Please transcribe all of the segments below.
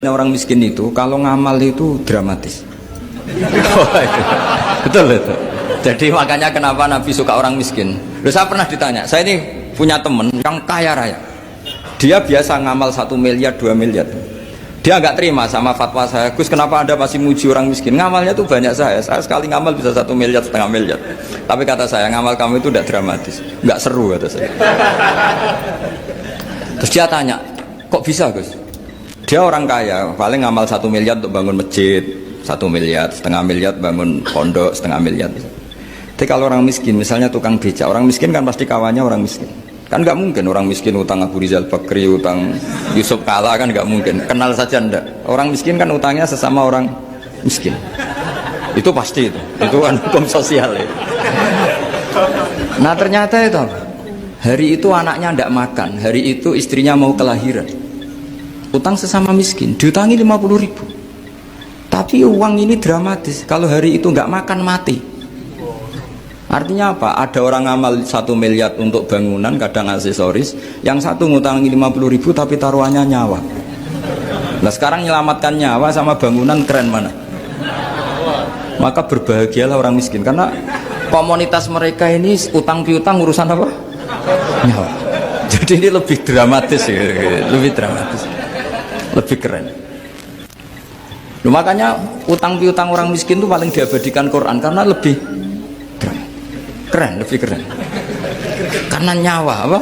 Orang miskin itu kalau ngamal itu dramatis. Betul itu. Jadi makanya kenapa Nabi suka orang miskin. Loh, saya pernah ditanya, saya ini punya teman yang kaya raya. Dia biasa ngamal 1 miliar, 2 miliar. Dia nggak terima sama fatwa saya, Gus kenapa Anda masih muji orang miskin? Ngamalnya tuh banyak saya sekali ngamal bisa 1 miliar, setengah miliar. Tapi kata saya, ngamal kamu itu tidak dramatis, nggak seru kata saya. Terus dia tanya, kok bisa Gus? Dia orang kaya, paling ngamal 1 miliar untuk bangun masjid, 1 miliar, setengah miliar bangun pondok, setengah miliar. Tapi kalau orang miskin, misalnya tukang becak, orang miskin kan pasti kawannya orang miskin. Kan nggak mungkin orang miskin utang Abu Rizal Bakri, utang Yusuf Kala, kan nggak mungkin. Kenal saja ndak. Orang miskin kan utangnya sesama orang miskin. Itu pasti itu kan hukum sosial ya. Nah ternyata itu hari itu anaknya ndak makan, hari itu istrinya mau kelahiran. Utang sesama miskin, diutangi 50.000. Tapi uang ini dramatis. Kalau hari itu nggak makan mati. Artinya apa? Ada orang ngamal 1 miliar untuk bangunan, kadang aksesoris. Yang satu ngutangi 50.000 tapi taruhannya nyawa. Nah sekarang menyelamatkan nyawa sama bangunan keren mana? Maka berbahagialah orang miskin. Karena komunitas mereka ini utang piutang urusan apa? Nyawa. Jadi ini lebih dramatis ya. Lebih dramatis. Lebih keren. Loh, makanya utang piutang orang miskin itu paling diabadikan Quran karena lebih keren, lebih keren. Karena nyawa apa?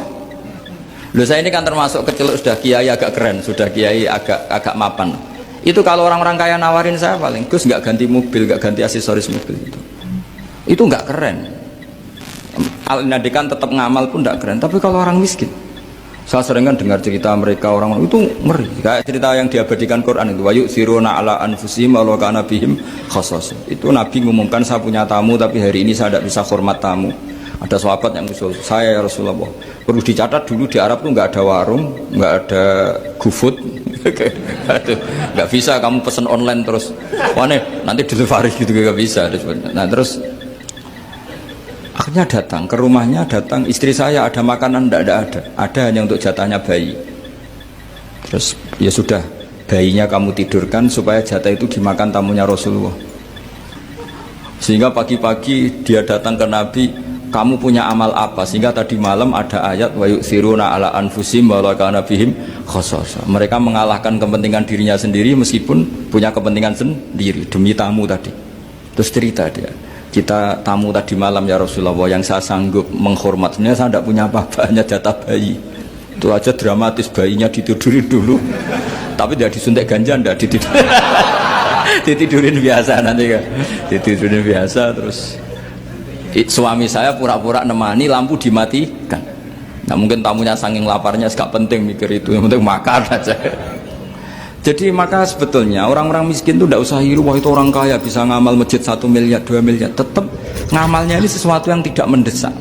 Loh saya ini kan termasuk kecil sudah kiai agak keren, sudah kiai agak mapan. Itu kalau orang-orang kaya nawarin saya paling Gus nggak ganti mobil, nggak ganti aksesoris mobil itu nggak keren. Al-Nadikan tetap ngamal pun nggak keren. Tapi kalau orang miskin, saya sering kan dengar cerita mereka orang itu ngeri. Kayak cerita yang diabadikan Quran itu, wa yu'thiruna ala anfusihim walau kana bihim khassas. Itu Nabi ngumumkan saya punya tamu tapi hari ini saya tidak bisa hormat tamu. Ada sahabat yang usul, saya ya Rasulullah. Perlu dicatat dulu di Arab tuh nggak ada warung, nggak ada GoFood. Nggak bisa kamu pesen online terus. Wah nih, nanti delivery gitu nggak bisa. Nah terus akhirnya datang ke rumahnya, datang istri saya ada makanan, tidak ada hanya untuk jatahnya bayi. Terus ya sudah, bayinya kamu tidurkan supaya jatah itu dimakan tamunya Rasulullah. Sehingga pagi-pagi dia datang ke Nabi, kamu punya amal apa? Sehingga tadi malam ada ayat wa yu'thiruna ala anfusihim walau kana bihim khassasa. Mereka mengalahkan kepentingan dirinya sendiri meskipun punya kepentingan sendiri demi tamu tadi. Terus cerita dia, kita tamu tadi malam ya Rasulullah, yang saya sanggup menghormat, sebenarnya saya tidak punya apa-apa, hanya jatah bayi. Itu aja dramatis, bayinya ditidurin dulu tapi tidak disuntik ganja, tidak ditidurin biasa nanti kan, ditidurin biasa. Terus suami saya pura-pura nemani, lampu dimatikan. Nah mungkin tamunya saking laparnya gak penting mikir itu, yang penting makan aja. Jadi maka sebetulnya orang-orang miskin itu tidak usah hiru, wah itu orang kaya bisa ngamal masjid 1 miliar, 2 miliar. Tetap ngamalnya ini sesuatu yang tidak mendesak.